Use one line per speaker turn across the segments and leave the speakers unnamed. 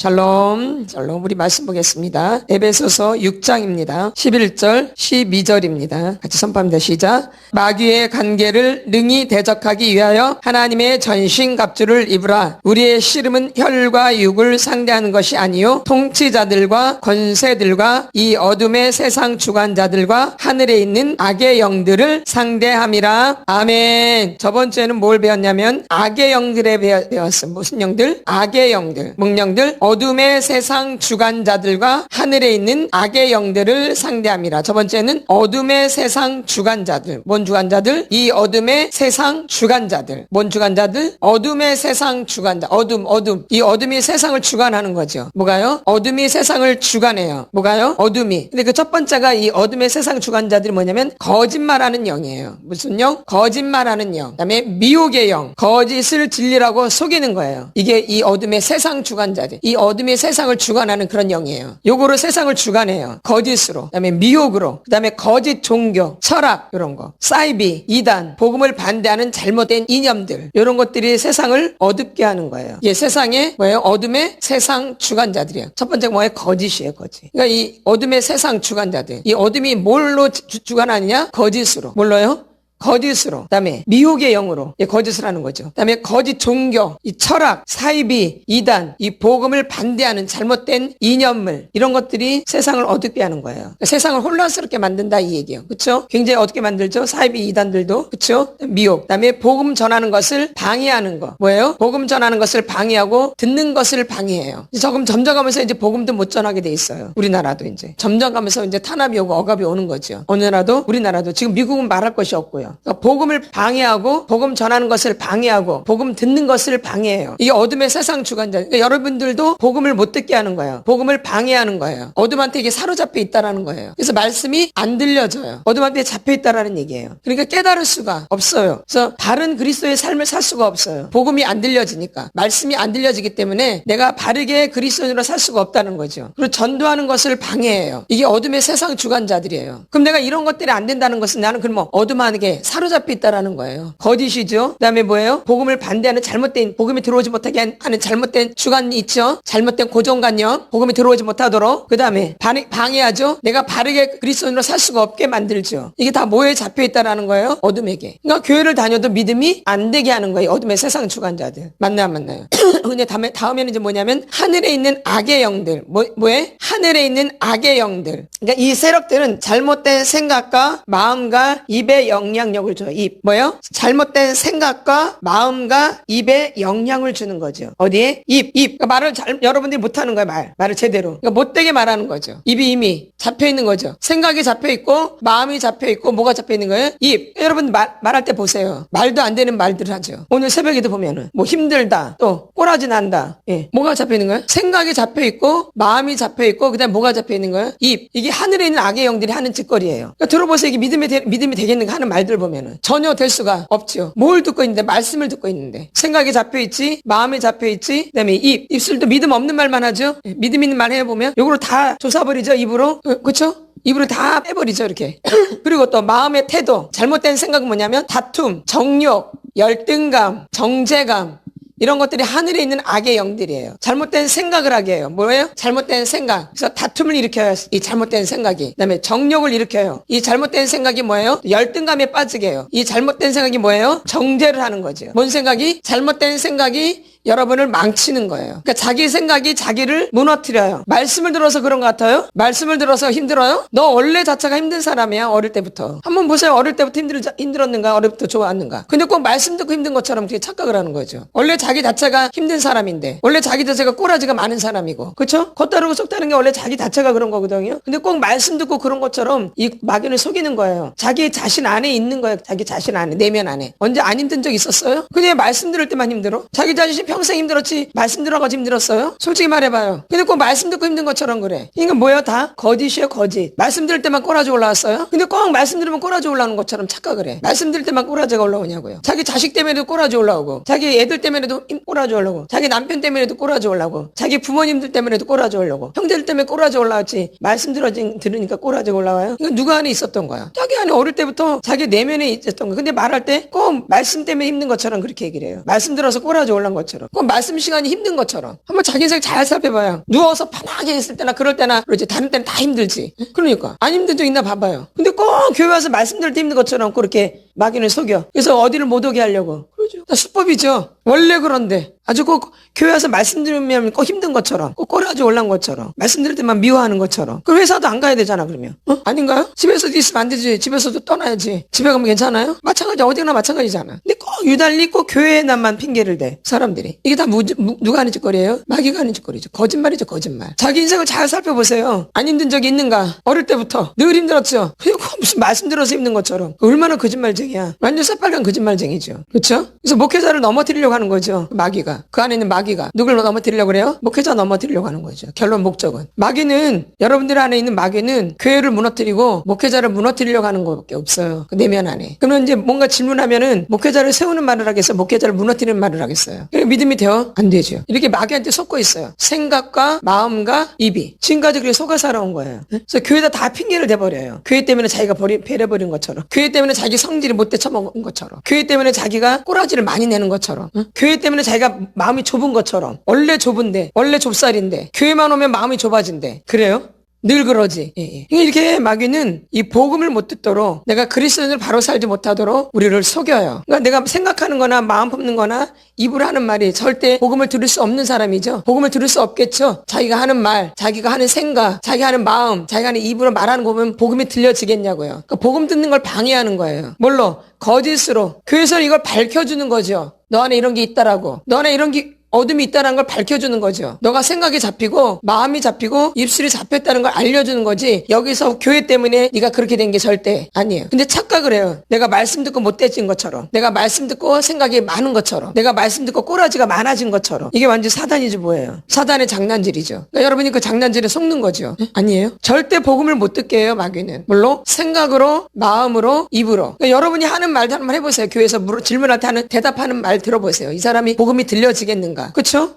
샬롬, 샬롬. 우리 말씀 보겠습니다. 에베소서 6장입니다. 11절, 12절입니다. 같이 선포합니다. 시작. 마귀의 관계를 능히 대적하기 위하여 하나님의 전신갑주를 입으라. 우리의 씨름은 혈과 육을 상대하는 것이 아니요 통치자들과 권세들과 이 어둠의 세상 주관자들과 하늘에 있는 악의 영들을 상대함이라. 아멘. 저번 주에는 뭘 배웠냐면 악의 영들에 배웠어요. 무슨 영들? 악의 영들, 목령들, 어둠의 세상 주관자들과 하늘에 있는 악의 영들을 상대함이라. 저번 주에는 어둠의 세상 주관자들. 뭔 주관자들? 이 어둠의 세상 주관자들. 뭔 주관자들? 어둠의 세상 주관자. 어둠. 이 어둠이 세상을 주관하는 거죠. 뭐가요? 어둠이 세상을 주관해요. 뭐가요? 어둠이. 근데 그 첫 번째가 이 어둠의 세상 주관자들이 뭐냐면 거짓말하는 영이에요. 무슨 영? 거짓말하는 영. 그다음에 미혹의 영. 거짓을 진리라고 속이는 거예요. 이게 이 어둠의 세상 주관자들. 이 어둠이 세상을 주관하는 그런 영이에요. 요거로 세상을 주관해요. 거짓으로. 그다음에 미혹으로. 그다음에 거짓 종교, 철학 이런 거. 사이비, 이단, 복음을 반대하는 잘못된 이념들. 이런 것들이 세상을 어둡게 하는 거예요. 이게 세상의 뭐예요? 어둠의 세상 주관자들이에요. 첫 번째가 뭐예요? 거짓이에요. 거짓. 그러니까 이 어둠의 세상 주관자들. 이 어둠이 뭘로 주관하느냐? 거짓으로. 뭘로요? 거짓으로. 그다음에 미혹의 영으로 거짓을 하는 거죠. 그다음에 거짓 종교, 이 철학, 사이비, 이단, 이 복음을 반대하는 잘못된 이념물 이런 것들이 세상을 어둡게 하는 거예요. 그러니까 세상을 혼란스럽게 만든다 이 얘기예요. 그렇죠? 굉장히 어둡게 만들죠. 사이비, 이단들도. 그렇죠? 미혹. 그다음에 복음 전하는 것을 방해하는 거. 뭐예요? 복음 전하는 것을 방해하고 듣는 것을 방해해요. 조금 점점 가면서 이제 복음도 못 전하게 돼 있어요. 우리나라도 이제 점점 가면서 이제 탄압이 오고 억압이 오는 거죠. 어느 나라도 우리나라도 지금 미국은 말할 것이 없고요. 그러니까 복음을 방해하고 복음 전하는 것을 방해하고 복음 듣는 것을 방해해요. 이게 어둠의 세상 주관자. 그러니까 여러분들도 복음을 못 듣게 하는 거예요. 복음을 방해하는 거예요. 어둠한테 이게 사로잡혀 있다라는 거예요. 그래서 말씀이 안 들려져요. 어둠한테 잡혀 있다라는 얘기예요. 그러니까 깨달을 수가 없어요. 그래서 바른 그리스도의 삶을 살 수가 없어요. 복음이 안 들려지니까. 말씀이 안 들려지기 때문에 내가 바르게 그리스도인으로 살 수가 없다는 거죠. 그리고 전도하는 것을 방해해요. 이게 어둠의 세상 주관자들이에요. 그럼 내가 이런 것들이 안 된다는 것은 나는 그럼 어둠하게 사로잡혀 있다라는 거예요. 거짓이죠. 그다음에 뭐예요? 복음을 반대하는 잘못된, 복음이 들어오지 못하게 하는 잘못된 주관이 있죠. 잘못된 고정관념, 복음이 들어오지 못하도록. 그다음에 방해하죠. 내가 바르게 그리스도인으로 살 수가 없게 만들죠. 이게 다 뭐에 잡혀 있다라는 거예요? 어둠에게. 그러니까 교회를 다녀도 믿음이 안 되게 하는 거예요. 어둠의 세상 주관자들. 맞나요, 안 맞나요? 근데 다음에는 이제 뭐냐면 하늘에 있는 악의 영들. 뭐에? 하늘에 있는 악의 영들. 그러니까 이 세력들은 잘못된 생각과 마음과 입의 영향력을 줘요. 입. 뭐요? 잘못된 생각과 마음과 입에 영향을 주는 거죠. 어디에? 입. 그러니까 말을 여러분들이 못하는 거예요. 말을 제대로. 그러니까 못되게 말하는 거죠. 입이 이미 잡혀 있는 거죠. 생각이 잡혀 있고 마음이 잡혀 있고 뭐가 잡혀 있는 거예요? 입. 여러분 말할 때 보세요. 말도 안 되는 말들을 하죠. 오늘 새벽에도 보면은 뭐 힘들다. 또 꼬라지 난다. 예. 뭐가 잡혀 있는 거예요? 생각이 잡혀 있고 마음이 잡혀 있고 그다음 뭐가 잡혀 있는 거예요? 입. 이게 하늘에 있는 악의 영들이 하는 짓거리예요. 그러니까 들어보세요. 이게 믿음이 되겠는가 하는 말들 보면은 전혀 될 수가 없죠. 뭘 듣고 있는데? 말씀을 듣고 있는데. 생각이 잡혀 있지, 마음이 잡혀 있지, 그다음에 입술도 믿음 없는 말만 하죠. 예. 믿음 있는 말 해보면 요거를 다 조사버리죠. 입으로. 그렇죠? 입으로 다 빼버리죠. 이렇게. 그리고 또 마음의 태도. 잘못된 생각은 뭐냐면 다툼, 정욕, 열등감, 정죄감 이런 것들이 하늘에 있는 악의 영들이에요. 잘못된 생각을 하게 해요. 뭐예요? 잘못된 생각. 그래서 다툼을 일으켜요. 이 잘못된 생각이. 그다음에 정욕을 일으켜요. 이 잘못된 생각이 뭐예요? 열등감에 빠지게 해요. 이 잘못된 생각이 뭐예요? 정죄를 하는 거죠. 뭔 생각이? 잘못된 생각이 여러분을 망치는 거예요. 그러니까 자기 생각이 자기를 무너뜨려요. 말씀을 들어서 그런 것 같아요? 말씀을 들어서 힘들어요? 너 원래 자체가 힘든 사람이야. 어릴 때부터. 한번 보세요. 어릴 때부터 힘들었는가? 어릴 때부터 좋았는가? 근데 꼭 말씀 듣고 힘든 것처럼 그렇게 착각을 하는 거죠. 원래 자기 자체가 힘든 사람인데 원래 자기 자체가 꼬라지가 많은 사람이고 그렇죠? 겉다르고 속다른 게 원래 자기 자체가 그런 거거든요. 근데 꼭 말씀 듣고 그런 것처럼 이 마귀를 속이는 거예요. 자기 자신 안에 있는 거예요. 자기 자신 안에, 내면 안에. 언제 안 힘든 적 있었어요? 그냥 말씀 들을 때만 힘들어? 자기 자신이 평생 힘들었지 말씀 들어가지고 힘들었어요? 솔직히 말해봐요. 근데 꼭 말씀 듣고 힘든 것처럼 그래. 이건 뭐예요? 다 거짓이에요. 거짓. 말씀 들을 때만 꼬라지 올라왔어요? 근데 꼭 말씀 들으면 꼬라지 올라오는 것처럼 착각을 해. 말씀 들을 때만 꼬라지가 올라오냐고요. 자기 자식 때문에도 꼬라지 올라오고 자기 애들 때문에도 꼬라지 올라오고 자기 남편 때문에도 꼬라지 올라오고 자기 부모님들 때문에도 꼬라지 올라오고 형제들 때문에 꼬라지 올라왔지 말씀 들으니까 꼬라지 올라와요? 이건 누가 안에 있었던 거야? 자기 안에 어릴 때부터 자기 내면에 있었던 거야. 근데 말할 때 꼭 말씀 때문에 힘든 것처럼 그렇게 얘기를 해요. 말씀 들어서 꼬라지 올라온 것처럼. 것처럼, 꼭 말씀 시간이 힘든 것처럼. 한번 자기 인생 잘 살펴봐요. 누워서 편하게 있을 때나 그럴 때나 그러지. 다른 때는 다 힘들지. 그러니까 안 힘든 적 있나 봐봐요. 근데 꼭 교회 와서 말씀 들을 때 힘든 것처럼 그렇게 마귀는 속여. 그래서 어디를 못 오게 하려고. 그러죠. 다 수법이죠. 원래 그런데 아주 꼭 교회 와서 말씀 들으면 꼭 힘든 것처럼, 꼭 꼬라지 올라온 것처럼, 말씀 들을 때만 미워하는 것처럼. 그 회사도 안 가야 되잖아, 그러면. 아닌가요? 집에서도 있으면 안 되지. 집에서도 떠나야지. 집에 가면 괜찮아요? 마찬가지, 어디나 마찬가지잖아. 근데 꼭 유달리 꼭 교회에만 핑계를 대, 사람들이. 이게 다 누가 하는 짓거리예요? 마귀가 하는 짓거리죠. 거짓말이죠, 거짓말. 자기 인생을 잘 살펴보세요. 안 힘든 적이 있는가? 어릴 때부터 늘 힘들었죠. 그리고 무슨 말씀 들어서 힘든 것처럼. 얼마나 거짓말쟁이야. 완전 새빨간 거짓말쟁이죠. 그렇죠? 그래서 목회자를 넘어뜨리려고 하는 거죠. 마귀가. 그 안에 있는 마귀가. 누굴 넘어뜨리려고 그래요? 목회자 넘어뜨리려고 하는 거죠. 결론 목적은. 마귀는, 여러분들 안에 있는 마귀는 교회를 무너뜨리고 목회자를 무너뜨리려고 하는 것밖에 없어요. 그 내면 안에. 그러면 이제 뭔가 질문하면은 목회자를 세우는 말을 하겠어요? 목회자를 무너뜨리는 말을 하겠어요? 믿음이 돼요? 안 되죠. 이렇게 마귀한테 속고 있어요. 생각과 마음과 입이. 지금까지 그렇게 속아 살아온 거예요. 그래서 교회에다 다 핑계를 대버려요. 교회 때문에 자기가 배려버린 것처럼. 교회 때문에 자기 성질이 못 되쳐먹은 것처럼. 교회 때문에 자기가 꼬라지를 많이 내는 것처럼. 교회 때문에 자기가 마음이 좁은 것처럼. 원래 좁은데, 원래 좁쌀인데, 교회만 오면 마음이 좁아진대. 그래요? 늘 그러지. 예. 이렇게 마귀는 이 복음을 못 듣도록, 내가 그리스도인을 바로 살지 못하도록 우리를 속여요. 그러니까 내가 생각하는 거나 마음 품는 거나 입으로 하는 말이 절대 복음을 들을 수 없는 사람이죠. 복음을 들을 수 없겠죠. 자기가 하는 말, 자기가 하는 생각, 자기가 하는 마음, 자기가 하는 입으로 말하는 거 보면 복음이 들려지겠냐고요. 그러니까 복음 듣는 걸 방해하는 거예요. 뭘로? 거짓으로. 교회에서는 이걸 밝혀주는 거죠. 너 안에 이런 게 있다라고. 너 안에 이런 게 어둠이 있다는 걸 밝혀주는 거죠. 너가 생각이 잡히고 마음이 잡히고 입술이 잡혔다는 걸 알려주는 거지, 여기서 교회 때문에 네가 그렇게 된 게 절대 아니에요. 근데 착각을 해요. 내가 말씀 듣고 못돼진 것처럼, 내가 말씀 듣고 생각이 많은 것처럼, 내가 말씀 듣고 꼬라지가 많아진 것처럼. 이게 완전 사단이지 뭐예요. 사단의 장난질이죠. 그러니까 여러분이 그 장난질에 속는 거죠. 아니에요. 절대 복음을 못 듣게 해요, 마귀는. 물론 생각으로, 마음으로, 입으로. 그러니까 여러분이 하는 말도 한번 해보세요. 교회에서 질문할 때 하는, 대답하는 말 들어보세요. 이 사람이 복음이 들려지겠는가? 그렇죠?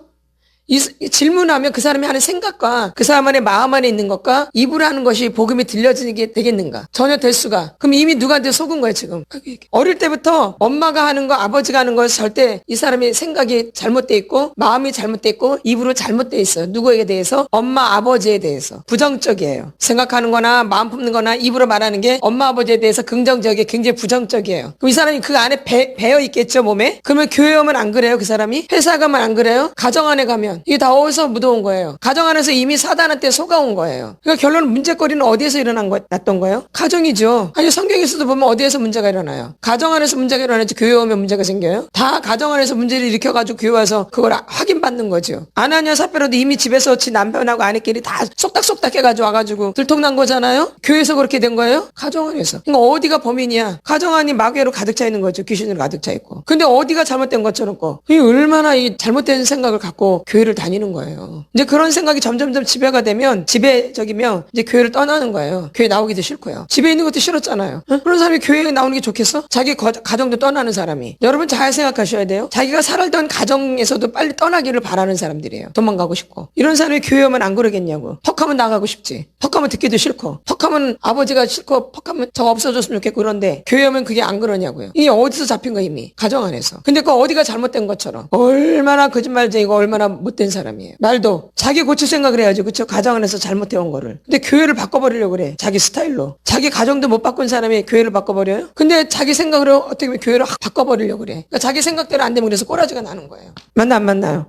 이 질문하면 그 사람이 하는 생각과 그 사람 안에 마음 안에 있는 것과 입으로 하는 것이 복음이 들려지게 되겠는가? 전혀 될 수가. 그럼 이미 누구한테 속은 거예요, 지금. 어릴 때부터 엄마가 하는 거, 아버지가 하는 거 절대 이 사람이 생각이 잘못돼 있고 마음이 잘못돼 있고 입으로 잘못돼 있어요. 누구에게 대해서? 엄마, 아버지에 대해서. 부정적이에요. 생각하는 거나 마음 품는 거나 입으로 말하는 게 엄마, 아버지에 대해서 긍정적이에요. 굉장히 부정적이에요. 그럼 이 사람이 그 안에 배어 있겠죠, 몸에? 그러면 교회 오면 안 그래요, 그 사람이? 회사 가면 안 그래요? 가정 안에 가면? 이게 다 어디서 묻어온 거예요? 가정 안에서 이미 사단한테 속아온 거예요. 그러니까 결론 문제거리는 어디에서 났던 거예요? 가정이죠. 아니 성경에서도 보면 어디에서 문제가 일어나요? 가정 안에서 문제가 일어나지 교회 오면 문제가 생겨요? 다 가정 안에서 문제를 일으켜가지고 교회 와서 그걸 확인받는 거죠. 아나니아 삽비라도 이미 집에서 지 남편하고 아내끼리 다 쏙닥쏙닥 해가지고 와가지고 들통난 거잖아요? 교회에서 그렇게 된 거예요? 가정 안에서. 그러니까 어디가 범인이야? 가정 안이 마귀로 가득 차 있는 거죠. 귀신으로 가득 차 있고. 근데 어디가 잘못된 것처럼 이 얼마나 이 잘못된 생각을 갖고 교회를 다니는 거예요. 이제 그런 생각이 점점점 지배가 되면, 지배적이면 이제 교회를 떠나는 거예요. 교회 나오기도 싫고요. 집에 있는 것도 싫었잖아요. 그런 사람이 교회에 나오는 게 좋겠어? 자기 가정도 떠나는 사람이. 여러분 잘 생각하셔야 돼요. 자기가 살았던 가정에서도 빨리 떠나기를 바라는 사람들이에요. 도망가고 싶고. 이런 사람이 교회 오면 안 그러겠냐고. 퍽하면 나가고 싶지. 퍽하면 듣기도 싫고. 퍽하면 아버지가 싫고, 퍽하면 저거 없어졌으면 좋겠고. 그런데 교회 오면 그게 안 그러냐고요. 이게 어디서 잡힌 거 이미. 가정 안에서. 근데 그 어디가 잘못된 것처럼. 얼마나 거짓말쟁이고 얼마나 못된 사람이에요. 말도 자기 고칠 생각을 해야지. 그렇죠? 가정 안에서 잘못해온 거를. 근데 교회를 바꿔버리려고 그래. 자기 스타일로. 자기 가정도 못 바꾼 사람이 교회를 바꿔버려요? 근데 자기 생각으로 어떻게 보면 교회를 확 바꿔버리려고 그래. 그러니까 자기 생각대로 안 되면 그래서 꼬라지가 나는 거예요. 맞나 안 맞나요?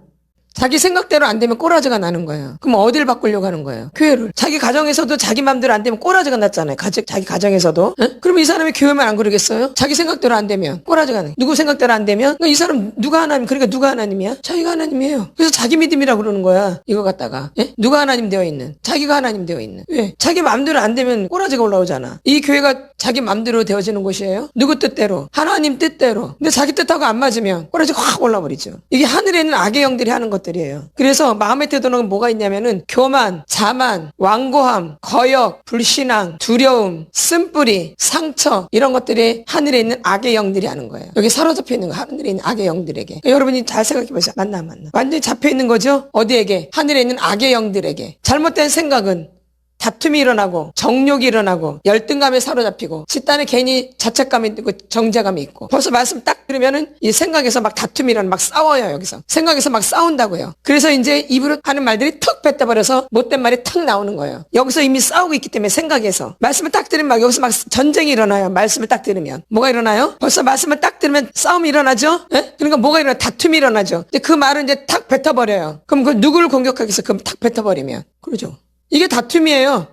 자기 생각대로 안 되면 꼬라지가 나는 거예요. 그럼 어딜 바꾸려고 하는 거예요? 교회를. 자기 가정에서도 자기 맘대로 안 되면 꼬라지가 났잖아요. 자기 가정에서도. 그럼 이 사람이 교회만 안 그러겠어요? 자기 생각대로 안 되면 꼬라지가 나요. 누구 생각대로 안 되면? 이 사람 누가 하나님, 그러니까 누가 하나님이야? 자기가 하나님이에요. 그래서 자기 믿음이라고 그러는 거야. 이거 갖다가. 누가 하나님 되어 있는? 자기가 하나님 되어 있는. 왜? 자기 맘대로 안 되면 꼬라지가 올라오잖아. 이 교회가 자기 맘대로 되어지는 곳이에요? 누구 뜻대로? 하나님 뜻대로. 근데 자기 뜻하고 안 맞으면 꼬라지가 확 올라버리죠. 이게 하늘에 있는 악의 영들이 하는 것들이에요. 그래서 마음에 드는 뭐가 있냐면은 교만, 자만, 완고함, 거역, 불신앙, 두려움, 쓴뿌리, 상처, 이런 것들이 하늘에 있는 악의 영들이 하는 거예요. 여기 사로잡혀 있는 거, 하늘에 있는 악의 영들에게. 그러니까 여러분이 잘 생각해 보세요. 맞나? 완전히 잡혀 있는 거죠? 어디에게? 하늘에 있는 악의 영들에게. 잘못된 생각은 다툼이 일어나고 정욕이 일어나고 열등감에 사로잡히고 집단에 괜히 자책감이 있고 정죄감이 있고 벌써 말씀 딱 들으면은 이 생각에서 막 다툼이 일어나 막 싸워요. 여기서 생각에서 막 싸운다고요. 그래서 이제 입으로 하는 말들이 턱 뱉어버려서 못된 말이 탁 나오는 거예요. 여기서 이미 싸우고 있기 때문에 생각에서 말씀을 딱 들으면 막 여기서 막 전쟁이 일어나요. 말씀을 딱 들으면 뭐가 일어나요? 벌써 말씀을 딱 들으면 싸움이 일어나죠. 예? 그러니까 뭐가 일어나? 다툼이 일어나죠. 이제 그 말은 이제 탁 뱉어버려요. 그럼 그 누구를 공격하겠어? 그럼 탁 뱉어버리면 그러죠. 이게 다툼이에요.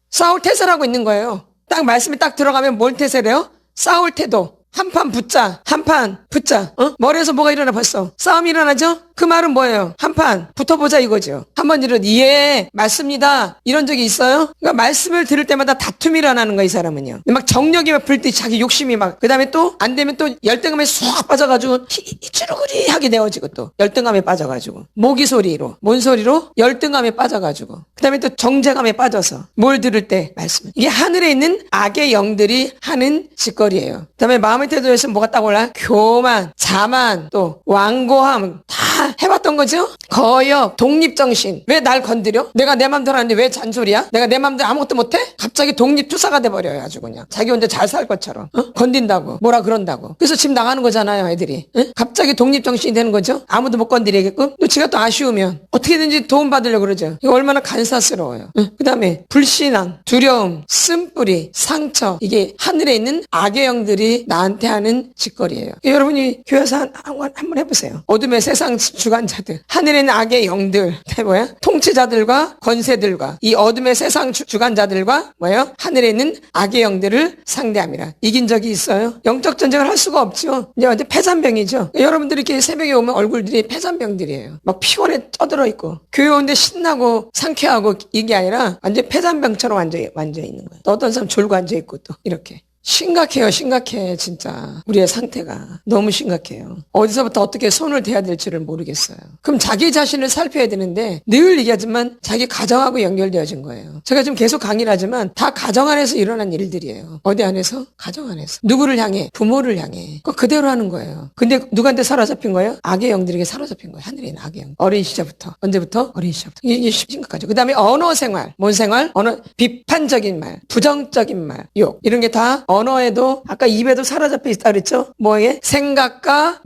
싸울 태세를 하고 있는 거예요. 딱 말씀이 딱 들어가면 뭘 태세를 해요? 싸울 태도. 한판 붙자. 한판 붙자. 머리에서 뭐가 일어나 벌써. 싸움이 일어나죠? 그 말은 뭐예요? 한판 붙어보자 이거죠. 한번 예, 맞습니다. 이런 적이 있어요? 그러니까 말씀을 들을 때마다 다툼이 일어나는 거야, 이 사람은요. 막 정력이 막 불 때 자기 욕심이 막, 그 다음에 또 안 되면 또 열등감에 쑥 빠져가지고 쭈루구리 하게 되어지고 또 열등감에 빠져가지고 모기 소리로, 뭔 소리로? 열등감에 빠져가지고 그 다음에 또 정죄감에 빠져서 뭘 들을 때 말씀. 이게 하늘에 있는 악의 영들이 하는 짓거리예요. 그 다음에 마음의 태도에서 뭐가 딱 올라? 교만, 자만, 또 완고함 다 해봤던 거죠? 거역, 독립정신. 왜 날 건드려? 내가 내 맘대로 하는데 왜 잔소리야? 내가 내 맘대로 아무것도 못해? 갑자기 독립투사가 돼버려요. 아주 그냥. 자기 혼자 잘 살 것처럼. 건든다고. 뭐라 그런다고. 그래서 집 나가는 거잖아요. 애들이. 갑자기 독립정신이 되는 거죠? 아무도 못 건드리게끔. 또 지가 또 아쉬우면 어떻게든지 도움받으려고 그러죠. 이거 얼마나 간사스러워요. 그 다음에 불신앙, 두려움, 쓴뿌리, 상처. 이게 하늘에 있는 악의 영들이 나한테 하는 짓거리예요. 여러분이 교회에서 한번 해보세요. 어둠의 세상 주관자들, 하늘에 있는 악의 영들, 뭐야? 통치자들과 권세들과 이 어둠의 세상 주관자들과 뭐예요? 하늘에 있는 악의 영들을 상대함이라. 이긴 적이 있어요? 영적 전쟁을 할 수가 없죠. 이제 완전 패잔병이죠. 여러분들이 이렇게 새벽에 오면 얼굴들이 패잔병들이에요. 막 피곤해 쪄들어 있고 교회 오는데 신나고 상쾌하고 이게 아니라 완전 패잔병처럼 앉아 있는 거예요. 또 어떤 사람 졸고 앉아 있고 또 이렇게. 심각해요. 심각해. 진짜 우리의 상태가 너무 심각해요. 어디서부터 어떻게 손을 대야 될지를 모르겠어요. 그럼 자기 자신을 살펴야 되는데 늘 얘기하지만 자기 가정하고 연결되어진 거예요. 제가 지금 계속 강의를 하지만 다 가정 안에서 일어난 일들이에요. 어디 안에서? 가정 안에서. 누구를 향해? 부모를 향해. 그대로 하는 거예요. 근데 누구한테 사로잡힌 거예요? 악의 영들에게 사로잡힌 거예요. 하늘에 있는 악의 영. 어린 시절부터. 언제부터? 어린 시절부터. 이게 심각하죠. 그 다음에 언어 생활. 뭔 생활? 언어 비판적인 말, 부정적인 말, 욕. 이런 게다 언어에도 아까 입에도 사로잡혀 있다 그랬죠? 뭐에? 생각과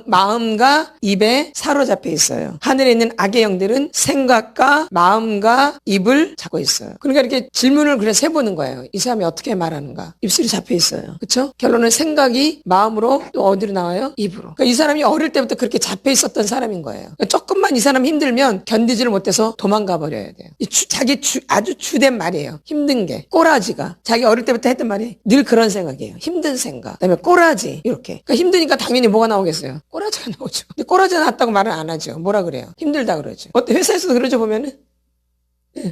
마음과 입에 사로잡혀 있어요. 하늘에 있는 악의 영들은 생각과 마음과 입을 잡고 있어요. 그러니까 이렇게 질문을 그래서 해보는 거예요. 이 사람이 어떻게 말하는가? 입술이 잡혀 있어요. 그렇죠? 결론은 생각이 마음으로 또 어디로 나와요? 입으로. 그러니까 이 사람이 어릴 때부터 그렇게 잡혀 있었던 사람인 거예요. 그러니까 조금만 이 사람 힘들면 견디지를 못해서 도망가 버려야 돼요. 아주 주된 말이에요. 힘든 게. 꼬라지가. 자기 어릴 때부터 했던 말이 늘 그런 생각이에요. 힘든 생각. 그다음에 꼬라지. 이렇게. 그러니까 힘드니까 당연히 뭐가 나오겠어요? 꼬라지가 나오죠. 근데 꼬라지 나왔다고 말은 안 하죠. 뭐라 그래요? 힘들다 그러죠. 어때? 회사에서도 그러죠 보면은?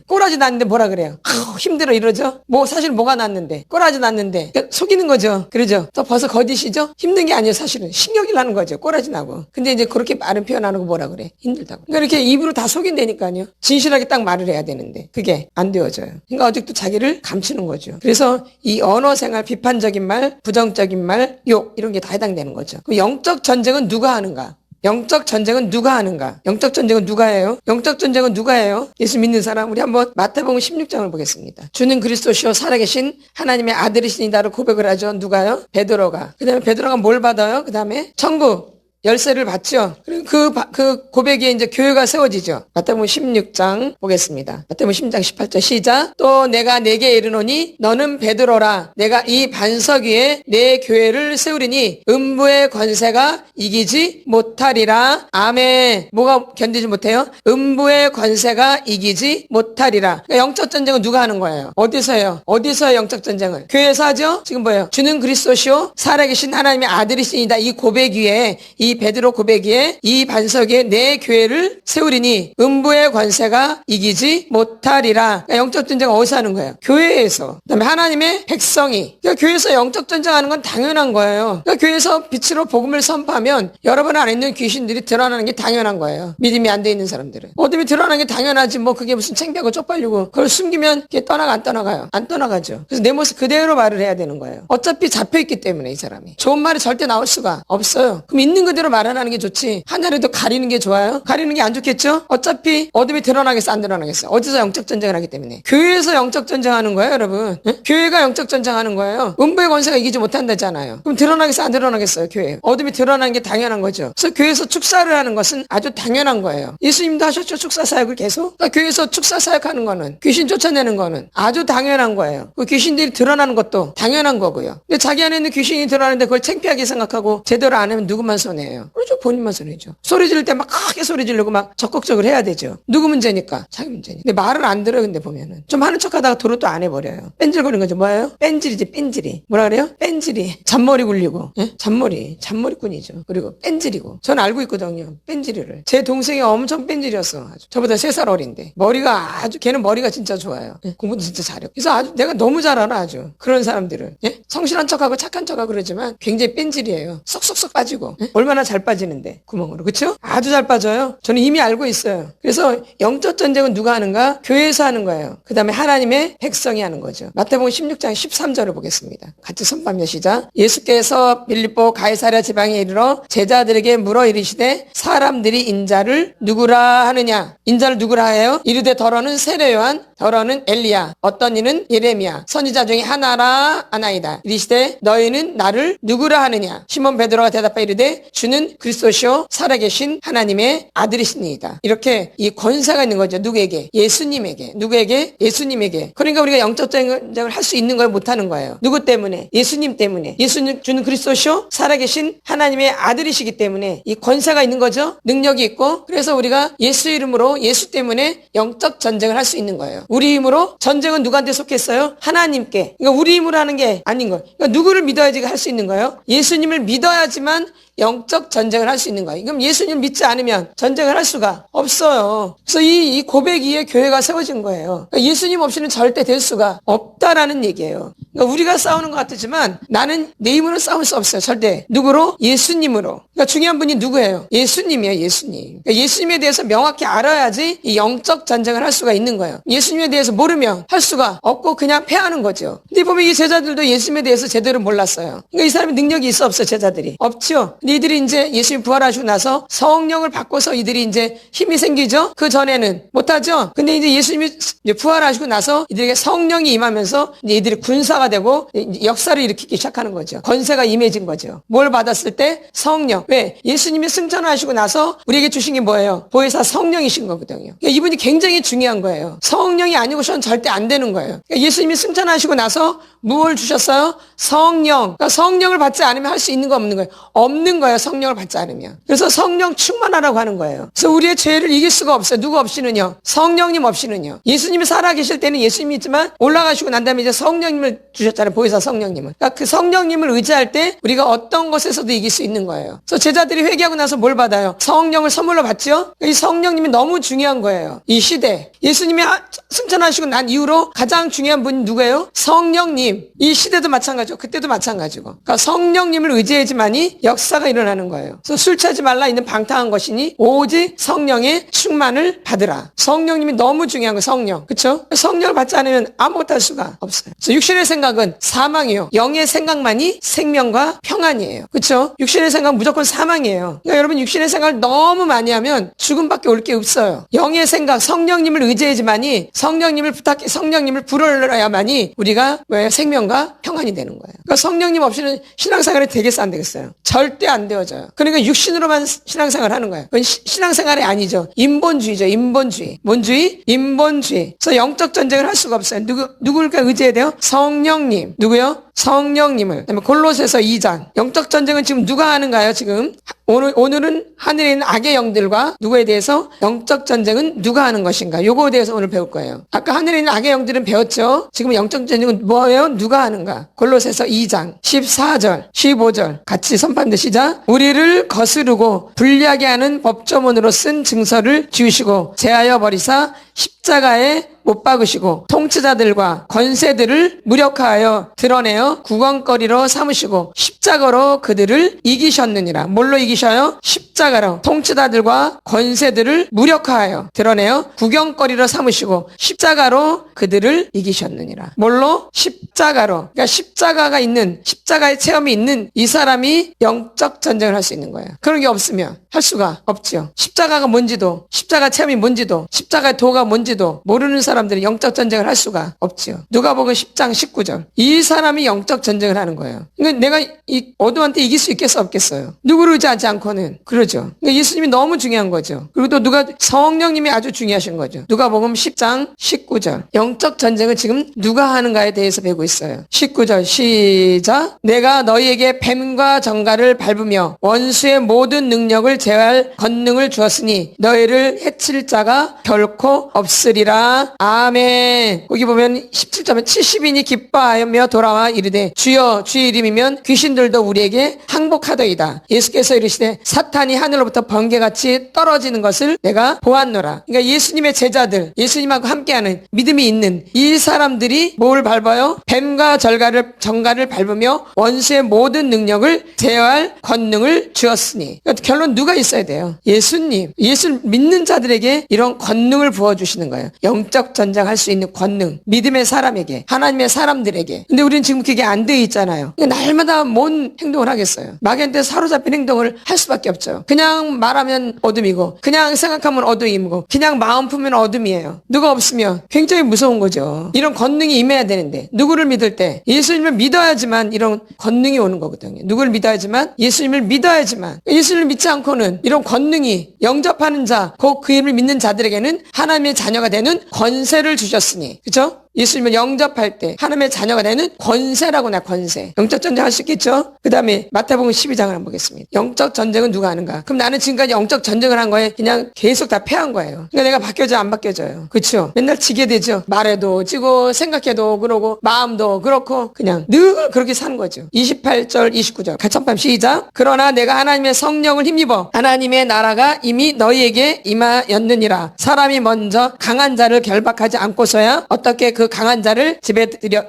꼬라지 났는데 뭐라 그래요? 힘들어 이러죠? 사실 뭐가 났는데? 꼬라지 났는데. 그러니까 속이는 거죠. 그러죠? 또 벌써 거짓이죠? 힘든 게 아니에요, 사실은. 신경이 나는 거죠. 꼬라지 나고. 근데 이제 그렇게 말은 표현 안 하고 뭐라 그래? 힘들다고. 그러니까 이렇게 입으로 다 속인다니까요. 진실하게 딱 말을 해야 되는데. 그게 안 되어져요. 그러니까 아직도 자기를 감추는 거죠. 그래서 이 언어 생활, 비판적인 말, 부정적인 말, 욕, 이런 게 다 해당되는 거죠. 그럼 영적 전쟁은 누가 하는가? 영적 전쟁은 누가 하는가? 영적 전쟁은 누가 해요? 영적 전쟁은 누가 해요? 예수 믿는 사람. 우리 한번 마태복음 16장을 보겠습니다. 주는 그리스도시요 살아계신 하나님의 아들이시니다를 고백을 하죠. 누가요? 베드로가. 그 다음에 베드로가 뭘 받아요? 그 다음에 천국 열쇠를 받죠. 그리고 그 고백에 이제 교회가 세워지죠. 마태복음 16장 보겠습니다. 마태복음 16장 18절 시작. 또 내가 네게 이르노니 너는 베드로라. 내가 이 반석 위에 내 교회를 세우리니 음부의 권세가 이기지 못하리라. 아멘. 뭐가 견디지 못해요? 음부의 권세가 이기지 못하리라. 그러니까 영적 전쟁은 누가 하는 거예요? 어디서 해요? 어디서 영적 전쟁을? 교회에서 하죠? 지금 뭐예요? 주는 그리스도시요 살아계신 하나님의 아들이시니다. 이 고백 위에 이 베드로 고백에 이 반석에 내 교회를 세우리니 음부의 권세가 이기지 못하리라. 그러니까 영적 전쟁은 어디서 하는 거예요? 교회에서. 그다음에 하나님의 백성이. 그러니까 교회에서 영적 전쟁하는 건 당연한 거예요. 그러니까 교회에서 빛으로 복음을 선포하면 여러분 안에 있는 귀신들이 드러나는 게 당연한 거예요. 믿음이 안 돼 있는 사람들은. 어둠이 드러나는 게 당연하지. 그게 무슨 창피하고 쪽팔리고 그걸 숨기면 그게 안 떠나가요. 안 떠나가죠. 그래서 내 모습 그대로 말을 해야 되는 거예요. 어차피 잡혀있기 때문에 이 사람이. 좋은 말이 절대 나올 수가 없어요. 그럼 있는 그대로 마음대로 말하는 게 좋지 하늘에도 가리는 게 좋아요? 가리는 게 안 좋겠죠? 어차피 어둠이 드러나겠어 안 드러나겠어? 어디서 영적 전쟁을 하기 때문에 교회에서 영적 전쟁하는 거예요 여러분. 교회가 영적 전쟁하는 거예요. 음부의 권세가 이기지 못한다잖아요. 그럼 드러나겠어 안 드러나겠어요? 교회 어둠이 드러나는 게 당연한 거죠. 그래서 교회에서 축사를 하는 것은 아주 당연한 거예요. 예수님도 하셨죠. 축사 사역을 계속. 그러니까 교회에서 축사 사역하는 거는 귀신 쫓아내는 거는 아주 당연한 거예요. 그 귀신들이 드러나는 것도 당연한 거고요. 근데 자기 안에 있는 귀신이 드러나는데 그걸 창피하게 생각하고 제대로 안 하면 누구만 손해예요? 그렇죠. 본인만 손해죠. 소리 지를 때 막 크게 소리 지르고 막 적극적으로 해야 되죠. 누구 문제니까? 자기 문제니까. 근데 말을 안 들어요. 근데 보면은 좀 하는 척하다가 도로 또 안 해버려요. 뺀질거리는 거죠. 뭐예요? 뺀질이지. 뺀질이. 뭐라 그래요? 뺀질이. 잔머리 굴리고. 예? 잔머리꾼이죠. 그리고 뺀질이고. 전 알고 있거든요. 뺀질이를. 제 동생이 엄청 뺀질이었어. 아주. 저보다 3살 어린데. 머리가 아주 걔는 머리가 진짜 좋아요. 예? 공부도 진짜 잘해요. 그래서 아주 내가 너무 잘 알아 아주. 그런 사람들을. 예? 성실한 척하고 착한 척하고 그러지만 굉장히 뺀질이에요. 쏙쏙쏙 빠지고. 예? 얼마나 잘 빠지는데. 구멍으로. 그렇죠? 아주 잘 빠져요. 저는 이미 알고 있어요. 그래서 영적 전쟁은 누가 하는가? 교회에서 하는 거예요. 그 다음에 하나님의 백성이 하는 거죠. 마태복음 16장 13절을 보겠습니다. 같이 손밤며 시작. 예수께서 빌립보 가이사랴 지방에 이르러 제자들에게 물어 이르시되 사람들이 인자를 누구라 하느냐? 인자를 누구라 해요? 이르되 더러는 세례 요한, 더러는 엘리야, 어떤 이는 예레미야, 선지자 중에 하나라 하나이다. 이르시되 너희는 나를 누구라 하느냐? 시몬 베드로가 대답하여 이르되 주는 그리스도시요 살아계신 하나님의 아들이시니이다. 이렇게 이 권세가 있는 거죠. 누구에게? 예수님에게. 누구에게? 예수님에게. 그러니까 우리가 영적 전쟁을 할 수 있는 거예요? 못하는 거예요? 누구 때문에? 예수님 때문에. 예수님 주는 그리스도시요 살아계신 하나님의 아들이시기 때문에 이 권세가 있는 거죠. 능력이 있고. 그래서 우리가 예수 이름으로 예수 때문에 영적 전쟁을 할 수 있는 거예요. 우리 힘으로 전쟁은 누구한테 속했어요? 하나님께. 그러니까 우리 힘으로 하는 게 아닌 거예요. 그러니까 누구를 믿어야지 할 수 있는 거예요? 예수님을 믿어야지만 영적 전쟁을 할 수 있는 거예요. 그럼 예수님 믿지 않으면 전쟁을 할 수가 없어요. 그래서 이 고백 위에 교회가 세워진 거예요. 그러니까 예수님 없이는 절대 될 수가 없다라는 얘기예요. 그러니까 우리가 싸우는 것 같지만 나는 내 힘으로 싸울 수 없어요. 절대. 누구로? 예수님으로. 그러니까 중요한 분이 누구예요? 예수님이에요. 예수님. 그러니까 예수님에 대해서 명확히 알아야지 이 영적 전쟁을 할 수가 있는 거예요. 예수님에 대해서 모르면 할 수가 없고 그냥 패하는 거죠. 근데 보면 이 제자들도 예수님에 대해서 제대로 몰랐어요. 그러니까 이 사람이 능력이 있어 없어 제자들이? 없죠. 이들이 이제 예수님 부활하시고 나서 성령을 받고서 이들이 이제 힘이 생기죠. 그 전에는 못하죠. 근데 이제 예수님이 이제 부활하시고 나서 이들에게 성령이 임하면서 이제 이들이 군사가 되고 역사를 일으키기 시작하는 거죠. 권세가 임해진 거죠. 뭘 받았을 때? 성령. 왜? 예수님이 승천하시고 나서 우리에게 주신 게 뭐예요? 보혜사 성령이신 거거든요. 그러니까 이분이 굉장히 중요한 거예요. 성령이 아니고서는 절대 안 되는 거예요. 그러니까 예수님이 승천하시고 나서 무엇을 주셨어요? 성령. 그러니까 성령을 받지 않으면 할 수 있는 거 없는 거예요. 없는 거예요. 성령을 받지 않으면. 그래서 성령 충만하라고 하는 거예요. 그래서 우리의 죄를 이길 수가 없어요. 누구 없이는요? 성령님 없이는요. 예수님이 살아계실 때는 예수님이 있지만 올라가시고 난 다음에 이제 성령님을 주셨잖아요. 보혜사 성령님을. 그러니까 그 성령님을 의지할 때 우리가 어떤 것에서도 이길 수 있는 거예요. 그래서 제자들이 회개하고 나서 뭘 받아요? 성령을 선물로 받죠? 이 성령님이 너무 중요한 거예요. 이 시대. 예수님이 승천하시고 난 이후로 가장 중요한 분이 누구예요? 성령님. 이 시대도 마찬가지고 그때도 마찬가지고. 그러니까 성령님을 의지해야지만이 역사가 일어나는 거예요. 그래서 술 취하지 말라 있는 방탕한 것이니 오직 성령의 충만을 받으라. 성령님이 너무 중요한 거예요. 성령. 그렇죠? 성령을 받지 않으면 아무것도 할 수가 없어요. 그래서 육신의 생각은 사망이요. 영의 생각만이 생명과 평안이에요. 그렇죠? 육신의 생각은 무조건 사망이에요. 그러니까 여러분 육신의 생각을 너무 많이 하면 죽음밖에 올 게 없어요. 영의 생각, 성령님을 의지해야지만이 성령님을 부탁해 성령님을 불러야만이 우리가 왜 생명과 평안이 되는 거예요. 그러니까 성령님 없이는 신앙생활이 되겠어 안 되겠어요? 절대 안 되어져요. 그러니까 육신으로만 신앙생활을 하는 거예요. 그건 신앙생활이 아니죠. 인본주의죠. 인본주의. 뭔주의? 인본주의. 그래서 영적 전쟁을 할 수가 없어요. 누구를 의지해야 돼요? 성령님. 누구요? 성령님을. 그다음에 골로새서 2장. 영적 전쟁은 지금 누가 하는가요? 지금 오늘은 하늘에 있는 악의 영들과 누구에 대해서 영적 전쟁은 누가 하는 것인가? 요거에 대해서 오늘 배울 거예요. 아까 하늘에 있는 악의 영들은 배웠죠. 지금 영적 전쟁은 뭐예요? 누가 하는가? 골로새서 2장 14절 15절 같이 선포합니다. 시작. 우리를 거스르고 불리하게 하는 법조문으로 쓴 증서를 지우시고 제하여 버리사 십자가에 못 박으시고 통치자들과 권세들을 무력화하여 드러내어 구경거리로 삼으시고 십자가로 그들을 이기셨느니라. 뭘로 이기셔요? 십자가로. 통치자들과 권세들을 무력화하여 드러내어 구경거리로 삼으시고 십자가로 그들을 이기셨느니라. 뭘로? 십자가로. 그러니까 십자가가 있는, 십자가의 체험이 있는 이 사람이 영적 전쟁을 할 수 있는 거예요. 그런 게 없으면 할 수가 없죠. 십자가가 뭔지도, 십자가 체험이 뭔지도, 십자가의 도가 뭔지도 모르는 사람들이 영적 전쟁을 할 수가 없죠. 누가복음 10장 19절. 이 사람이 영적 전쟁을 하는 거예요. 그러니까 내가 이 어둠한테 이길 수 있겠어 없겠어요? 누구를 의지하지 않고는. 그러죠. 그러니까 예수님이 너무 중요한 거죠. 그리고 또 성령님이 아주 중요하신 거죠. 누가복음 10장 19절. 영적 전쟁을 지금 누가 하는가에 대해서 배우고 있어요. 19절 시작. 내가 너희에게 뱀과 정갈을 밟으며 원수의 모든 능력을 제어할 권능을 주었으니 너희를 해칠 자가 결코 없으리라. 아멘. 거기 보면 17절에 70인이 기뻐하며 돌아와 이르되 주여 주의 이름이면 귀신들도 우리에게 항복하더이다. 예수께서 이르시되 사탄이 하늘로부터 번개같이 떨어지는 것을 내가 보았노라. 그러니까 예수님의 제자들, 예수님하고 함께하는 믿음이 있는 이 사람들이 뭘 밟아요? 뱀과 정갈을 밟으며 원수의 모든 능력을 제어할 권능을 주었으니. 그러니까 결론 누가 있어야 돼요? 예수님. 예수 믿는 자들에게 이런 권능을 부어주시는 거예요. 영적 전쟁할 수 있는 권능. 믿음의 사람에게, 하나님의 사람들에게. 근데 우리는 지금 그게 안 돼 있잖아요. 날마다 뭔 행동을 하겠어요? 마귀한테 사로잡힌 행동을 할 수밖에 없죠. 그냥 말하면 어둠이고, 그냥 생각하면 어둠이고, 그냥 마음 품으면 어둠이에요. 누가 없으면 굉장히 무서운 거죠. 이런 권능이 임해야 되는데 누구를 믿을 때 예수님을 믿어야지만 이런 권능이 오는 거거든요. 누구를 믿어야지만? 예수님을 믿어야지만. 예수님을 믿지 않고는 이런 권능이 영접하는 자, 그 이름을 믿는 자들에게는 하나님의 자녀가 되는 권세를 주셨으니. 그렇죠? 예수님을 영접할 때 하나님의 자녀가 되는 권세라고 나 권세. 영적 전쟁 할 수 있겠죠? 그 다음에 마태복음 12장을 한번 보겠습니다. 영적 전쟁은 누가 하는가? 그럼 나는 지금까지 영적 전쟁을 한 거에 그냥 계속 다 패한 거예요. 그러니까 내가 바뀌어져 안 바뀌어져요. 그렇죠? 맨날 지게 되죠. 말해도 지고 생각해도 그러고 마음도 그렇고 그냥 늘 그렇게 사는 거죠. 28절 29절 같이 한번 시작. 그러나 내가 하나님의 성령을 힘입어 하나님의 나라가 이미 너희에게 임하였느니라. 사람이 먼저 강한 자를 결박하지 않고서야 어떻게 그 강한 자를 집에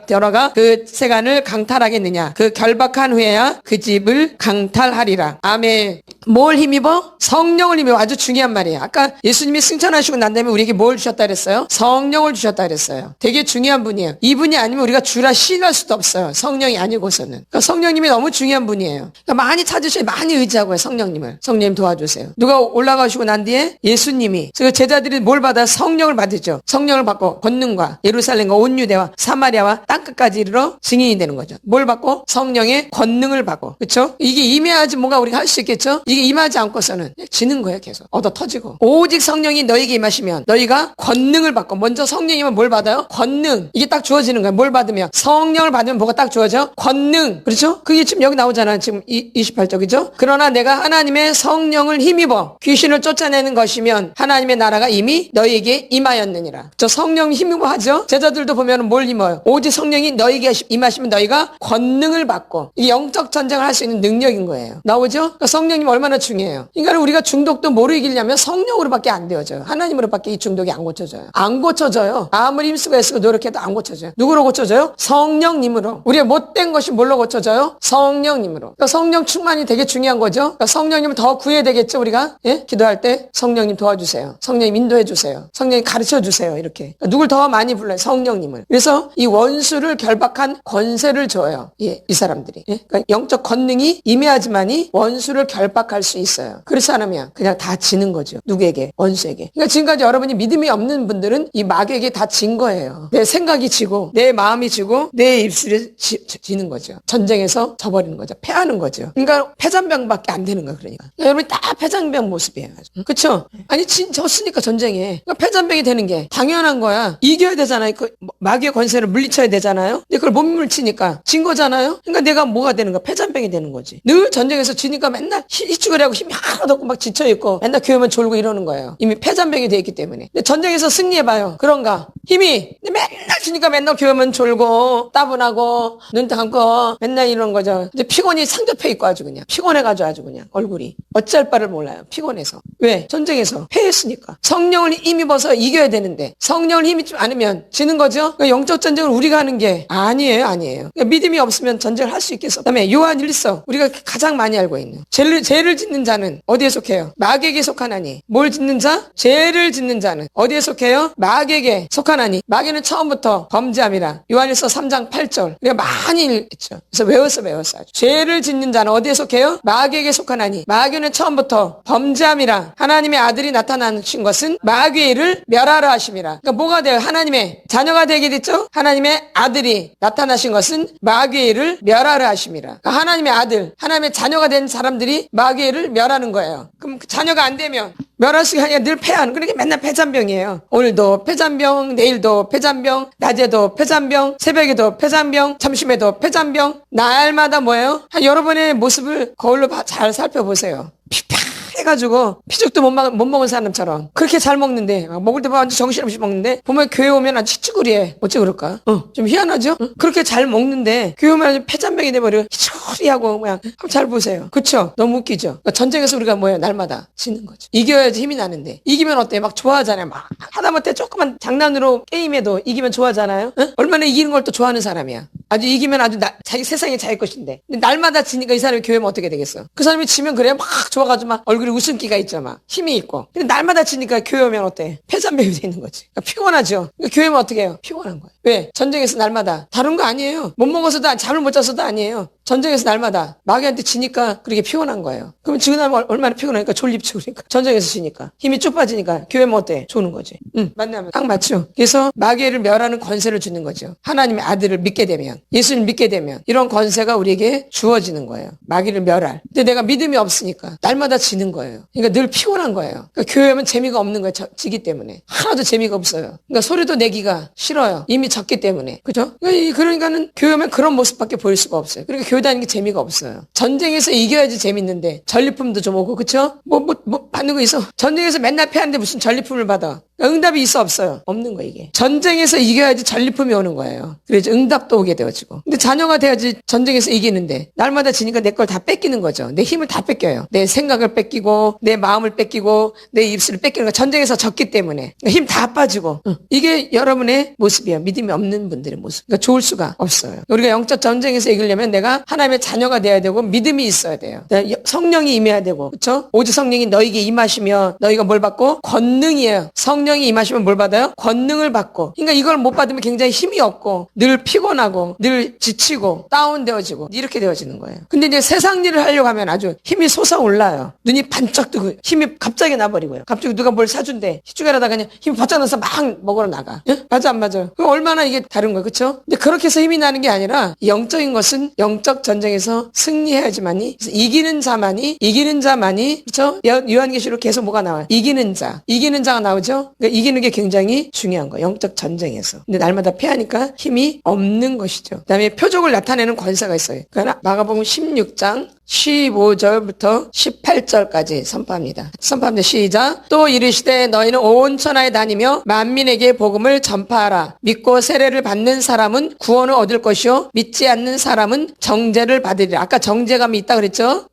들어가 그 세간을 강탈하겠느냐. 그 결박한 후에야 그 집을 강탈하리라. 아멘. 뭘 힘입어? 성령을 힘입어. 아주 중요한 말이에요. 아까 예수님이 승천하시고 난 다음에 우리에게 뭘 주셨다 그랬어요? 성령을 주셨다 그랬어요. 되게 중요한 분이에요. 이분이 아니면 우리가 주라 신할 수도 없어요. 성령이 아니고서는. 그러니까 성령님이 너무 중요한 분이에요. 그러니까 많이 찾으셔야 많이 의지하고요. 성령님을. 성령님 도와주세요. 누가 올라가시고 난 뒤에 예수님이 그 제자들이 뭘 받아? 성령을 받으죠. 성령을 받고 권능과 예루살렘과 온 유대와 사마리아와 땅끝까지 이르러 증인이 되는 거죠. 뭘 받고? 성령의 권능을 받고. 그렇죠? 이게 임해야지 뭔가 우리가 할 수 있겠죠? 이게 임하지 않고서는 지는 거예요. 계속 얻어 터지고. 오직 성령이 너에게 임하시면 너희가 권능을 받고. 먼저 성령이면 뭘 받아요? 권능. 이게 딱 주어지는 거예요. 뭘 받으면? 성령을 받으면 뭐가 딱 주어져? 권능. 그렇죠? 그게 지금 여기 나오잖아요. 지금 28절이죠? 그러나 내가 하나님의 성령을 힘입어 귀신을 쫓아내는 것이면 하나님의 나라가 이미 너희에게 임하였느니라. 저 성령 힘입어 하죠? 제자들도 보면 뭘 힘어요? 오직 성령이 너희에게 임하시면 너희가 권능을 받고. 이게 영적 전쟁을 할 수 있는 능력인 거예요. 나오죠? 그러니까 성령님 얼마나 중요해요. 그러니까 우리가 중독도 뭐로 이기려면 성령으로밖에 안 되어져요. 하나님으로밖에 이 중독이 안 고쳐져요. 안 고쳐져요. 아무리 힘쓰고 애쓰고 노력해도 안 고쳐져요. 누구로 고쳐져요? 성령님으로. 우리가 못된 것이 뭘로 고쳐져요? 성령님으로. 그러니까 성령 충만이 되게 중요한 거죠. 그러니까 성령님을 더 구해야 되겠죠, 우리가? 예? 기도할 때 성령님 도와주세요. 성령님 인도해 주세요. 성령님 가르쳐 주세요. 이렇게. 그러니까 누굴 더 많이 불러요? 성령님을. 그래서 이 원수를 결박한 권세를 줘요. 예, 이 사람들이. 예? 그러니까 영적 권능이 임해야지만이 원수를 결박할 수 있어요. 그렇지 않으면 그냥 다 지는 거죠. 누구에게? 원수에게. 그러니까 지금까지 여러분이 믿음이 없는 분들은 이 마귀에게 다 진 거예요. 내 생각이 지고 내 마음이 지고 내 입술이 지는 거죠. 전쟁에서 져버리는 거죠. 패하는 거죠. 그러니까 패잔병밖에 안 되는 거예요. 그러니까 여러분이 다 패잔병 모습이에요. 그렇죠? 아니 졌으니까 전쟁에. 그러니까 패잔병이 되는 게 당연한 거야. 이겨야 되잖아요. 마귀의 권세를 물리쳐야 되잖아요. 근데 그걸 못 물리치니까 진 거잖아요. 그러니까 내가 뭐가 되는 거야? 패잔병이 되는 거지. 늘 전쟁에서 지니까 맨날 희죽거리하고 힘이 하나도 없고 막 지쳐있고 맨날 교회만 졸고 이러는 거예요. 이미 패잔병이 돼 있기 때문에. 근데 전쟁에서 승리해봐요. 그런가? 힘이 근데 맨날 지니까 맨날 교회만 졸고 따분하고 눈 감고 맨날 이러는 거죠. 근데 피곤이 상접해 있고 아주 그냥 피곤해가지고 아주 그냥 얼굴이 어찌할 바를 몰라요. 피곤해서. 왜? 전쟁에서 패했으니까. 성령을 힘입어서 이겨야 되는데 성령을 힘입지 않으면 지는 거죠. 그러니까 영적 전쟁을 우리가 하는 게 아니에요. 그러니까 믿음이 없으면 전쟁을 할 수 있겠어. 그다음에 요한 1서 우리가 가장 많이 알고 있는 죄를 짓는 자는 어디에 속해요? 마귀에게 속하나니. 뭘 짓는 자? 죄를 짓는 자는 어디에 속해요? 마귀에게 속하나니. 마귀는 처음부터 범죄함이라. 요한 1서 3장 8절 우리가 많이 읽었죠. 그래서 외웠어 아주. 죄를 짓는 자는 어디에 속해요? 마귀에게 속하나니. 마귀는 처음부터 범죄함이라. 하나님의 아들이 나타나신 것은 마귀의 일을 멸하라 하심이라. 그러니까 뭐가 돼요? 하나님의 자녀가 되게 됐죠? 하나님의 아들이 나타나신 것은 마귀의 일을 멸하라 하심이라. 그러니까 하나님의 아들, 하나님의 자녀가 된 사람들이 마귀의 일을 멸하는 거예요. 그럼 자녀가 안 되면 멸할 수가 아니라 늘 패하는. 그러니까 맨날 패잔병이에요. 오늘도 패잔병, 내일도 패잔병, 낮에도 패잔병, 새벽에도 패잔병, 점심에도 패잔병. 날마다 뭐예요? 여러분의 모습을 거울로 잘 살펴보세요. 해가지고 피죽도 못 먹은 사람처럼 그렇게 잘 먹는데 먹을 때 완전 정신없이 먹는데 보면 교회 오면 아주 희쭈구리해. 어째 그럴까? 좀 희한하죠? 그렇게 잘 먹는데 교회 오면 아주 패잔병이 돼버려. 희쭈구리하고 그냥 한번 잘 보세요. 그쵸? 너무 웃기죠? 그러니까 전쟁에서 우리가 뭐예요? 날마다 지는 거죠. 이겨야지 힘이 나는데 이기면 어때? 막 좋아하잖아요. 막 하다못해 조그만 장난으로 게임해도 이기면 좋아하잖아요. 얼마나 이기는 걸 또 좋아하는 사람이야. 아주 이기면 아주 자기 세상이 자기 것인데 근데 날마다 지니까 이 사람이 교회 오면 어떻게 되겠어? 그 사람이 지면 그래 막 좋아가지고 막 얼굴에 웃음기가 있죠. 막 힘이 있고. 근데 날마다 지니까 교회 오면 어때? 패잔병이 되는 거지. 그러니까 피곤하죠. 그러니까 교회 오면 어떻게 해요? 피곤한 거예요. 왜? 전쟁에서 날마다 다른 거 아니에요. 못 먹어서도 잠을 못 자서도 아니에요. 전쟁에서 날마다 마귀한테 지니까 그렇게 피곤한 거예요. 그러면 지금 얼마나 피곤하니까 졸립지 그러니까. 전쟁에서 지니까. 힘이 쭉 빠지니까 교회 오면 어때? 조는 거지. 맞나면 딱 맞죠. 그래서 마귀를 멸하는 권세를 주는 거죠. 하나님의 아들을 믿게 되면 예수를 믿게 되면 이런 권세가 우리에게 주어지는 거예요. 마귀를 멸할. 근데 내가 믿음이 없으니까 날마다 지는 거예요. 그러니까 늘 피곤한 거예요. 그러니까 교회 오면 재미가 없는 거예요. 지기 때문에. 하나도 재미가 없어요. 그러니까 소리도 내기가 싫어요. 이미 졌기 때문에. 그죠? 그러니까는 교회 오면 그런 모습밖에 보일 수가 없어요. 그러니까 교회 다니는 게 재미가 없어요. 전쟁에서 이겨야지 재밌는데 전리품도 좀 오고 그쵸? 뭐 받는 거 있어? 전쟁에서 맨날 패하는데 무슨 전리품을 받아? 응답이 있어 없어요? 없는 거 이게. 전쟁에서 이겨야지 전리품이 오는 거예요. 그래서 응답도 오게 되어지고. 근데 자녀가 돼야지 전쟁에서 이기는데 날마다 지니까 내 걸 다 뺏기는 거죠. 내 힘을 다 뺏겨요. 내 생각을 뺏기고 내 마음을 뺏기고 내 입술을 뺏기는 거. 전쟁에서 졌기 때문에 힘 다 빠지고. 이게 여러분의 모습이에요. 믿음이 없는 분들의 모습. 그러니까 좋을 수가 없어요. 우리가 영적 전쟁에서 이기려면 내가 하나님의 자녀가 돼야 되고 믿음이 있어야 돼요. 성령이 임해야 되고 그렇죠? 오직 성령이 너에게 임하시면 너희가 뭘 받고? 권능이에요. 성령이 임하시면 뭘 받아요? 권능을 받고. 그러니까 이걸 못 받으면 굉장히 힘이 없고 늘 피곤하고 늘 지치고 다운되어지고 이렇게 되어지는 거예요. 근데 이제 세상 일을 하려고 하면 아주 힘이 솟아올라요. 눈이 반짝 뜨고 힘이 갑자기 나버리고요. 갑자기 누가 뭘 사준대. 희죽하다가 그냥 힘이 바짝 나서 막 먹으러 나가. 예? 맞아 안 맞아? 그럼 얼마나 이게 다른 거예요. 그렇죠? 근데 그렇게 해서 힘이 나는 게 아니라 영적인 것은 영적 전쟁에서 승리해야지만이 이기는 자만이 그렇죠? 요한계시록 계속 뭐가 나와요? 이기는 자가 나오죠? 그러니까 이기는 게 굉장히 중요한 거예요. 영적 전쟁에서. 근데 날마다 패하니까 힘이 없는 것이죠. 그다음에 표적을 나타내는 권세가 있어요. 그러니까 마가복음 16장 15절부터 18절까지 선포합니다. 시작. 또 이르시되 너희는 온 천하에 다니며 만민에게 복음을 전파하라. 믿고 세례를 받는 사람은 구원을 얻을 것이요 믿지 않는 사람은 정죄를 받으리라. 아까 정죄감이 있다 그랬죠?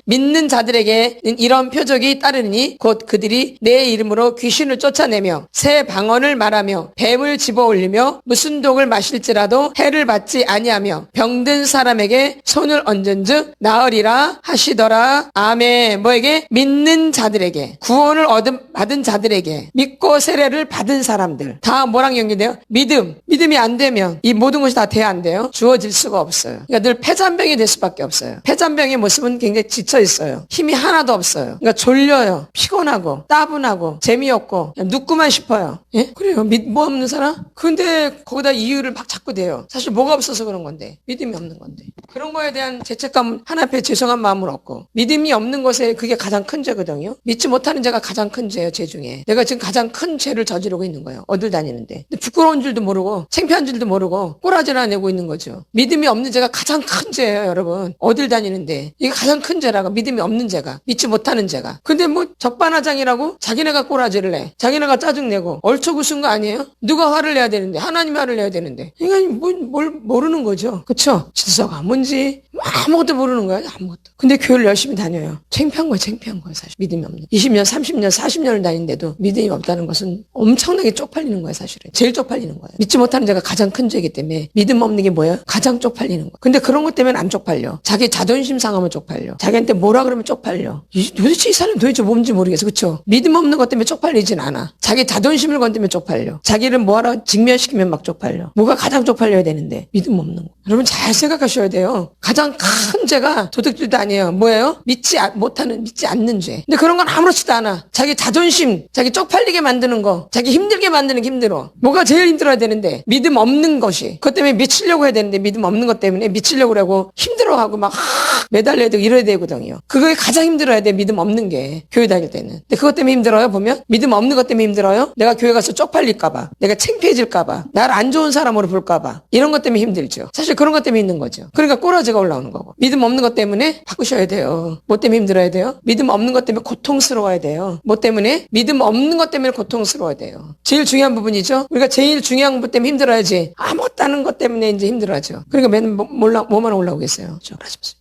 믿는 자들에게는 이런 표적이 따르니 곧 그들이 내 이름으로 귀신을 쫓아내며 새 방언을 말하며 뱀을 집어올리며 무슨 독을 마실지라도 해를 받지 아니하며 병든 사람에게 손을 얹은즉 나으리라 하시더라. 아멘. 뭐에게? 믿는 자들에게. 구원을 받은 자들에게. 믿고 세례를 받은 사람들. 다 뭐랑 연결돼요? 믿음이 안 되면 이 모든 것이 다 돼야 안 돼요. 주어질 수가 없어요. 그러니까 늘 패잔병이 될 수밖에 없어요. 패잔병의 모습은 굉장히 지쳐 있어요. 힘이 하나도 없어요. 그러니까 졸려요. 피곤하고 따분하고 재미없고 그냥 눕고만 싶어요. 예? 그래요. 뭐 없는 사람? 근데 거기다 이유를 막 찾고 돼요. 사실 뭐가 없어서 그런 건데. 믿음이 없는 건데. 그런 거에 대한 죄책감 하나 앞에 죄송한 마음은 없고 믿음이 없는 것에 그게 가장 큰 죄거든요. 믿지 못하는 죄가 가장 큰 죄예요. 죄 중에 내가 지금 가장 큰 죄를 저지르고 있는 거예요. 어딜 다니는데 근데 부끄러운 줄도 모르고 창피한 줄도 모르고 꼬라지나 내고 있는 거죠. 믿음이 없는 죄가 가장 큰 죄예요. 여러분 어딜 다니는데 이게 가장 큰 죄라고. 믿음이 없는 죄가 믿지 못하는 죄가. 근데 뭐 적반하장이라고 자기네가 꼬라지를 내 자기네가 짜증내고 얼초구순 거 아니에요? 누가 화를 내야 되는데 하나님이 화를 내야 되는데 인간이 뭘 모르는 거죠. 그쵸? 질서가 뭔지 아무것도 모르는 거예요. 아무것도. 근데 교회를 열심히 다녀요. 창피한 거예요. 사실 믿음이 없는 20년 30년 40년을 다니는데도 믿음이 없다는 것은 엄청나게 쪽팔리는 거예요. 사실은 제일 쪽팔리는 거예요. 믿지 못하는 자가 가장 큰 죄이기 때문에 믿음 없는 게 뭐예요? 가장 쪽팔리는 거예요. 근데 그런 것 때문에 안 쪽팔려. 자기 자존심 상하면 쪽팔려. 자기한테 뭐라 그러면 쪽팔려. 도대체 이 사람 도대체 뭔지 모르겠어. 그쵸? 믿음 없는 것 때문에 쪽팔리진 않아. 자기 자존심을 건드면 쪽팔려. 자기를 뭐하러 직면시키면 막 쪽팔려. 뭐가 가장 쪽팔려야 되는데 믿음 없는 거. 여러분 잘 생각하셔야 돼요. 가장 큰 죄가 도둑질도 아니에요. 뭐예요? 믿지 않는 죄. 근데 그런 건 아무렇지도 않아. 자기 자존심, 자기 쪽팔리게 만드는 거, 자기 힘들게 만드는 게 힘들어. 뭐가 제일 힘들어야 되는데 믿음 없는 것이. 그것 때문에 미치려고 해야 되는데 믿음 없는 것 때문에 미치려고 하고 힘들어하고 막 매달려야 되고 이래야 되거든요. 그거에 가장 힘들어야 돼. 믿음 없는 게 교회 다닐 때는. 근데 그것 때문에 힘들어요. 보면 믿음 없는 것 때문에 힘들어요. 내가 교회 가서 쪽팔릴까봐, 내가 창피해질까봐, 나를 안 좋은 사람으로 볼까봐 이런 것 때문에 힘들죠. 사실 그런 것 때문에 있는 거죠. 그러니까 꼬라지가 올라오는 거고. 믿음 없는 것 때문에 바꾸셔야 돼요. 뭐 때문에 힘들어야 돼요? 믿음 없는 것 때문에 고통스러워야 돼요. 뭐 때문에? 믿음 없는 것 때문에 고통스러워야 돼요. 제일 중요한 부분이죠. 우리가 제일 중요한 부분 때문에 힘들어야지 아무것도 하는 것 때문에 이제 힘들어하죠. 그러니까 맨날 뭐만 올라오겠어요.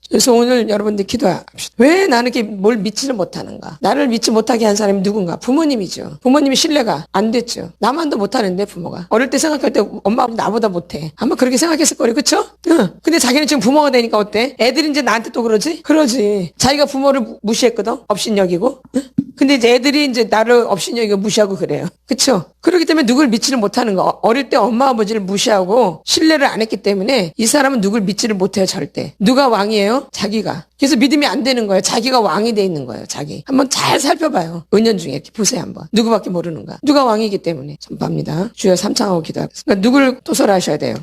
그래서 오늘 여러분들 기도합시다. 왜 나는 이렇게 뭘 믿지를 못하는가? 나를 믿지 못하게 한 사람이 누군가? 부모님이죠. 부모님이 신뢰가 안 됐죠. 나만도 못하는데 부모가. 어릴 때 생각할 때 엄마 아버지 나보다 못해. 아마 그렇게 생각했을 거래. 그쵸? 응. 근데 자기는 지금 부모가 되니까 어때? 애들이 이제 나한테 또 그러지? 그러지. 자기가 부모를 무시했거든? 업신여기고. 응? 근데 이제 애들이 이제 나를 업신여기고 무시하고 그래요. 그쵸? 그렇기 때문에 누굴 믿지를 못하는 거. 어릴 때 엄마 아버지를 무시하고 신뢰를 안 했기 때문에 이 사람은 누굴 믿지를 못해요. 절대. 누가 왕이에요? 자기가. 그래서 믿음이 안 되는 거예요. 자기가 왕이 돼 있는 거예요. 자기. 한번 잘 살펴봐요. 은연중에 이렇게 보세요. 한번. 누구밖에 모르는가. 누가 왕이기 때문에. 선포합니다. 주여 삼창하고 기도하겠습니다. 그러니까 누굴 도설하셔야 돼요.